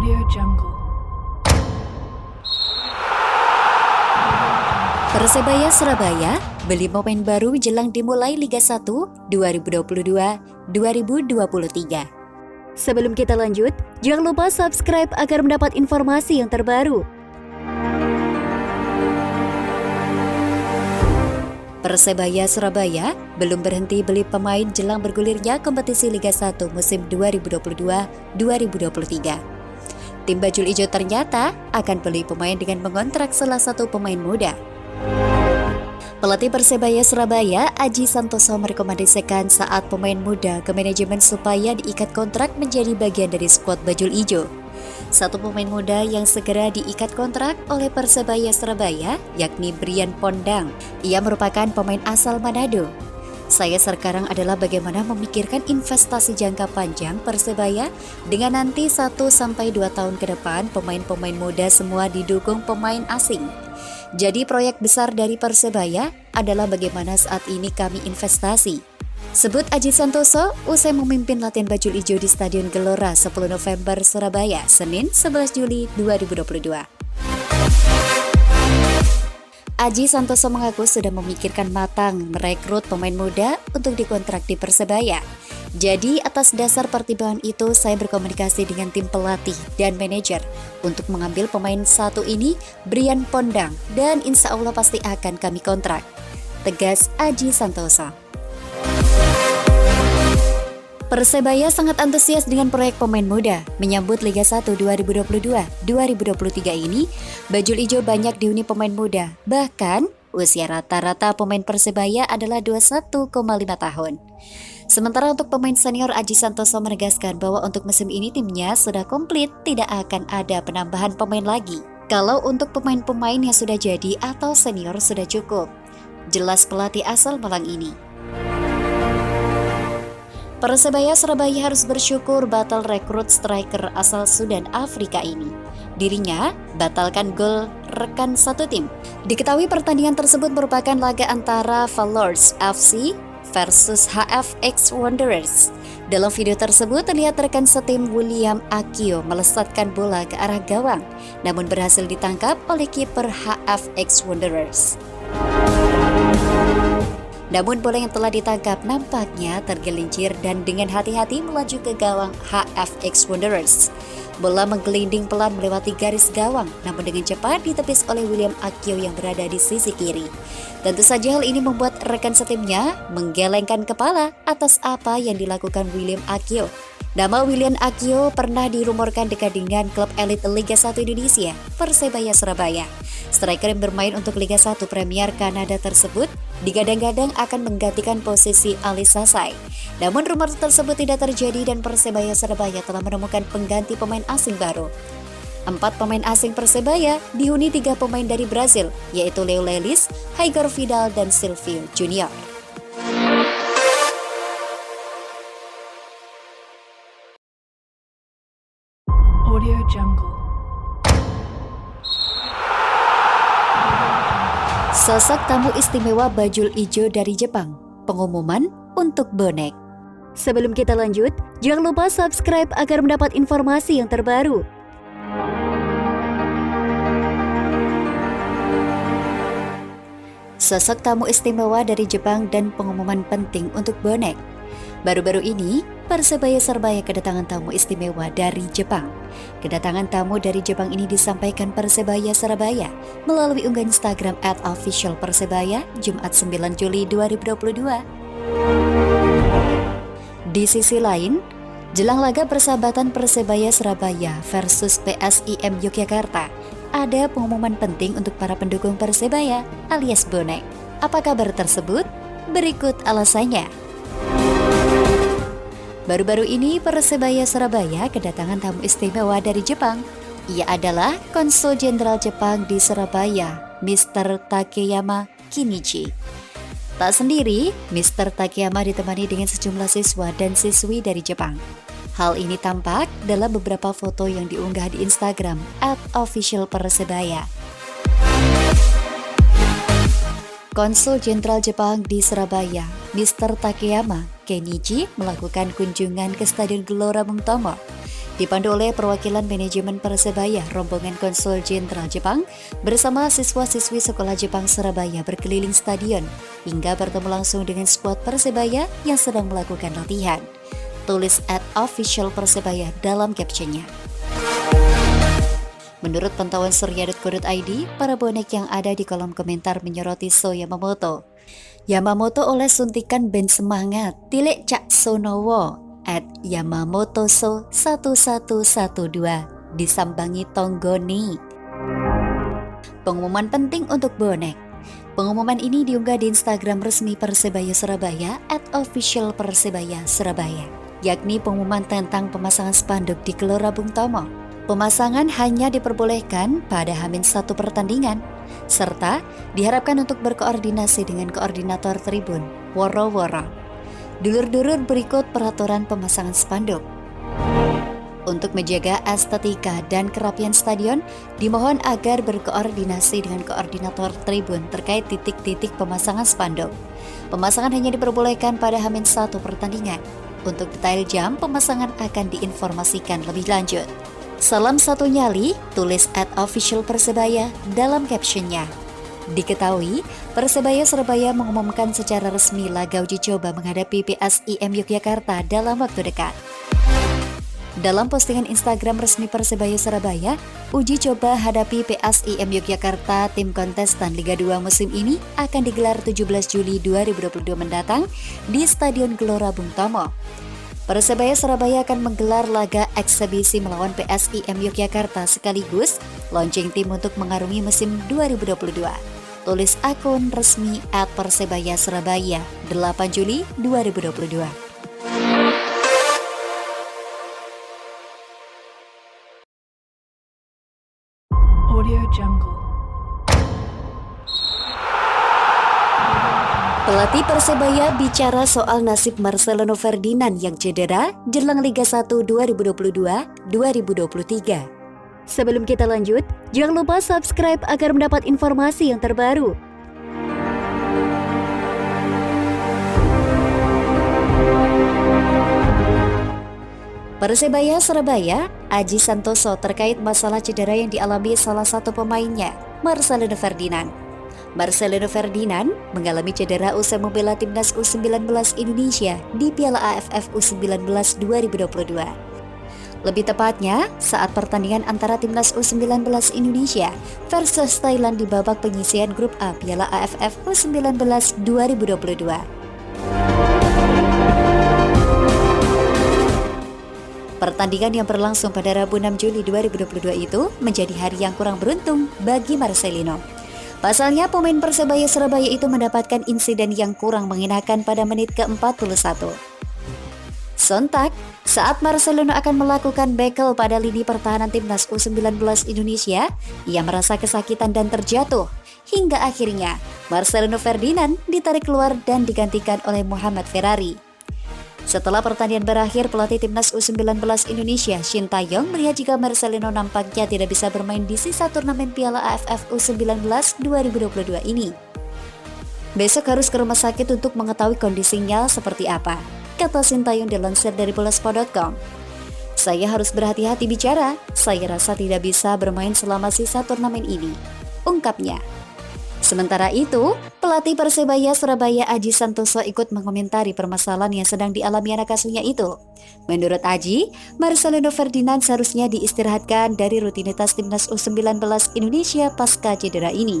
Audio Jungle. Persebaya Surabaya beli pemain baru jelang dimulai Liga 1 2022-2023. Sebelum kita lanjut, jangan lupa subscribe agar mendapat informasi yang terbaru. Persebaya Surabaya belum berhenti beli pemain jelang bergulirnya kompetisi Liga 1 musim 2022-2023. Tim Bajul Ijo ternyata akan beli pemain dengan mengontrak salah satu pemain muda. Pelatih Persebaya Surabaya, Aji Santoso merekomendasikan saat pemain muda ke manajemen supaya diikat kontrak menjadi bagian dari skuad Bajul Ijo. Satu pemain muda yang segera diikat kontrak oleh Persebaya Surabaya, yakni Brian Pondang. Ia merupakan pemain asal Manado. Saya sekarang adalah bagaimana memikirkan investasi jangka panjang Persebaya dengan nanti 1-2 tahun ke depan pemain-pemain muda semua didukung pemain asing. Jadi proyek besar dari Persebaya adalah bagaimana saat ini kami investasi. Sebut Aji Santoso usai memimpin latihan Bajul Ijo di Stadion Gelora 10 November Surabaya, Senin 11 Juli 2022. Aji Santoso mengaku sudah memikirkan matang merekrut pemain muda untuk dikontrak di Persebaya. Jadi atas dasar pertimbangan itu saya berkomunikasi dengan tim pelatih dan manajer untuk mengambil pemain satu ini, Brian Pondang, dan insya Allah pasti akan kami kontrak, tegas Aji Santoso. Persebaya sangat antusias dengan proyek pemain muda. Menyambut Liga 1 2022-2023 ini, Bajul Ijo banyak dihuni pemain muda. Bahkan, usia rata-rata pemain Persebaya adalah 21,5 tahun. Sementara untuk pemain senior, Aji Santoso menegaskan bahwa untuk musim ini timnya sudah komplit, tidak akan ada penambahan pemain lagi. Kalau untuk pemain-pemain yang sudah jadi atau senior sudah cukup, jelas pelatih asal Malang ini. Persebaya Surabaya harus bersyukur batal rekrut striker asal Sudan Afrika ini. Dirinya batalkan gol rekan satu tim. Diketahui pertandingan tersebut merupakan laga antara Valors FC versus HFX Wanderers. Dalam video tersebut terlihat rekan setim William Akio melesatkan bola ke arah gawang, namun berhasil ditangkap oleh kiper HFX Wanderers. Namun bola yang telah ditangkap nampaknya tergelincir dan dengan hati-hati melaju ke gawang HFX Wanderers. Bola menggelinding pelan melewati garis gawang, namun dengan cepat ditepis oleh William Akio yang berada di sisi kiri. Tentu saja hal ini membuat rekan setimnya menggelengkan kepala atas apa yang dilakukan William Akio. Nama William Akio pernah dirumorkan dekat dengan klub elit Liga 1 Indonesia, Persebaya Surabaya. Striker yang bermain untuk Liga 1 Premier Kanada tersebut digadang-gadang akan menggantikan posisi Ali Sasai. Namun rumor tersebut tidak terjadi dan Persebaya Surabaya telah menemukan pengganti pemain asing baru. 4 pemain asing Persebaya dihuni 3 pemain dari Brazil, yaitu Leo Lelis, Haigor Vidal, dan Silvio Junior. Audio Jungle. Sosok tamu istimewa Bajul Ijo dari Jepang, pengumuman untuk bonek. Sebelum kita lanjut, jangan lupa subscribe agar mendapat informasi yang terbaru. Sosok tamu istimewa dari Jepang dan pengumuman penting untuk bonek. Baru-baru ini, Persebaya Surabaya kedatangan tamu istimewa dari Jepang. Kedatangan tamu dari Jepang ini disampaikan Persebaya Surabaya melalui unggahan Instagram @officialpersebaya Jumat 9 Juli 2022. Di sisi lain, jelang laga persahabatan Persebaya Surabaya versus PSIM Yogyakarta, ada pengumuman penting untuk para pendukung Persebaya alias bonek. Apa kabar tersebut? Berikut alasannya. Baru-baru ini Persebaya Surabaya kedatangan tamu istimewa dari Jepang. Ia adalah Konsul Jenderal Jepang di Surabaya, Mr. Takeyama Kinichi. Tak sendiri, Mr. Takeyama ditemani dengan sejumlah siswa dan siswi dari Jepang. Hal ini tampak dalam beberapa foto yang diunggah di Instagram @officialpersebaya. Konsul Jenderal Jepang di Surabaya, Mr. Takeyama Kenichi melakukan kunjungan ke Stadion Gelora Bung Tomo. Dipandu oleh perwakilan manajemen Persebaya, rombongan konsul jenderal Jepang bersama siswa-siswi sekolah Jepang Surabaya berkeliling stadion hingga bertemu langsung dengan skuad Persebaya yang sedang melakukan latihan. Tulis @official Persebaya dalam captionnya. Menurut pantauan surya.co.id, para bonek yang ada di kolom komentar menyoroti So Yamamoto. Yamamoto oleh suntikan band semangat, Tilek Cak Sonowo, @Yamamoto-so 1112 disambangi Tonggoni. Pengumuman penting untuk bonek. Pengumuman ini diunggah di Instagram resmi Persebaya Surabaya @official Persebaya Surabaya, yakni pengumuman tentang pemasangan spanduk di Gelora Bung Tomo. Pemasangan hanya diperbolehkan pada H-1 pertandingan, serta diharapkan untuk berkoordinasi dengan koordinator tribun, woro-woro. Dulur-dulur berikut peraturan pemasangan spanduk. Untuk menjaga estetika dan kerapian stadion, dimohon agar berkoordinasi dengan koordinator tribun terkait titik-titik pemasangan spanduk. Pemasangan hanya diperbolehkan pada H-1 pertandingan. Untuk detail jam, pemasangan akan diinformasikan lebih lanjut. Salam satu nyali, tulis @official Persebaya dalam captionnya. Diketahui, Persebaya Surabaya mengumumkan secara resmi laga uji coba menghadapi PSIM Yogyakarta dalam waktu dekat. Dalam postingan Instagram resmi Persebaya Surabaya, uji coba hadapi PSIM Yogyakarta tim kontestan Liga 2 musim ini akan digelar 17 Juli 2022 mendatang di Stadion Gelora Bung Tomo. Persebaya Surabaya akan menggelar laga eksebisi melawan PSIM Yogyakarta sekaligus launching tim untuk mengarungi musim 2022. Tulis akun resmi @Persebaya Surabaya 8 Juli 2022. Audio Jungle. Pelatih Persebaya bicara soal nasib Marcelino Ferdinand yang cedera jelang Liga 1 2022-2023. Sebelum kita lanjut, jangan lupa subscribe agar mendapat informasi yang terbaru. Persebaya Surabaya, Aji Santoso terkait masalah cedera yang dialami salah satu pemainnya, Marcelino Ferdinand. Marcelino Ferdinand mengalami cedera usai membela timnas U19 Indonesia di Piala AFF U19 2022. Lebih tepatnya, saat pertandingan antara timnas U19 Indonesia versus Thailand di babak penyisihan grup A Piala AFF U19 2022. Pertandingan yang berlangsung pada Rabu 6 Juli 2022 itu menjadi hari yang kurang beruntung bagi Marcelino. Pasalnya, pemain Persebaya Surabaya itu mendapatkan insiden yang kurang mengenakan pada menit ke-41. Sontak, saat Marcelino akan melakukan bekel pada lini pertahanan timnas U19 Indonesia, ia merasa kesakitan dan terjatuh. Hingga akhirnya, Marcelino Ferdinand ditarik keluar dan digantikan oleh Muhammad Ferrari. Setelah pertandingan berakhir, pelatih timnas U19 Indonesia, Shin Tae-yong, melihat jika Marcelino nampaknya tidak bisa bermain di sisa turnamen Piala AFF U19 2022 ini. Besok harus ke rumah sakit untuk mengetahui kondisinya seperti apa, kata Shin Tae-yong dilansir dari bola.com. Saya harus berhati-hati bicara, saya rasa tidak bisa bermain selama sisa turnamen ini, ungkapnya. Sementara itu, pelatih Persebaya Surabaya Aji Santoso ikut mengomentari permasalahan yang sedang dialami anak asuhnya itu. Menurut Aji, Marcelino Ferdinand seharusnya diistirahatkan dari rutinitas timnas U19 Indonesia pasca cedera ini.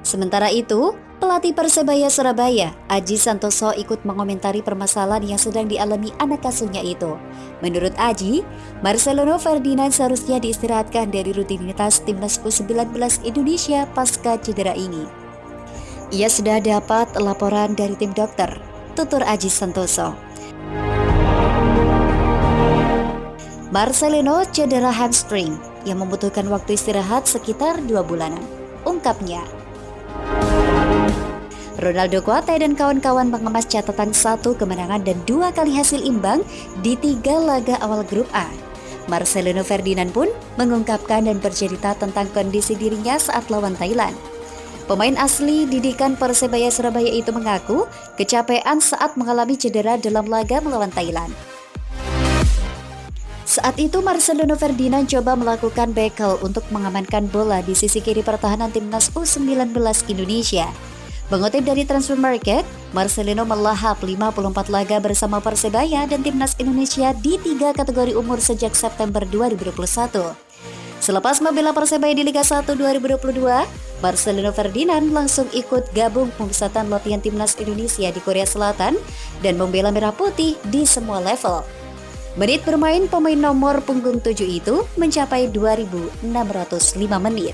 Sementara itu, pelatih Persebaya Surabaya, Aji Santoso ikut mengomentari permasalahan yang sedang dialami anak asuhnya itu. Menurut Aji, Marcelino Ferdinand seharusnya diistirahatkan dari rutinitas timnas U19 Indonesia pasca cedera ini. Ia sudah dapat laporan dari tim dokter, tutur Aji Santoso. Marcelino cedera hamstring yang membutuhkan waktu istirahat sekitar 2 bulanan, ungkapnya. Ronaldo Kuate dan kawan-kawan mengemas catatan 1 kemenangan dan 2 kali hasil imbang di 3 laga awal grup A. Marcelino Ferdinand pun mengungkapkan dan bercerita tentang kondisi dirinya saat lawan Thailand. Pemain asli didikan Persebaya Surabaya itu mengaku kecapean saat mengalami cedera dalam laga melawan Thailand. Saat itu Marcelino Ferdinand coba melakukan bekel untuk mengamankan bola di sisi kiri pertahanan timnas U19 Indonesia. Mengutip dari Transfer Market, Marcelino melahap 54 laga bersama Persebaya dan timnas Indonesia di 3 kategori umur sejak September 2021. Selepas membela Persebaya di Liga 1 2022, Marcelino Ferdinand langsung ikut gabung pemusatan latihan timnas Indonesia di Korea Selatan dan membela Merah Putih di semua level. Menit bermain pemain nomor punggung 7 itu mencapai 2.605 menit.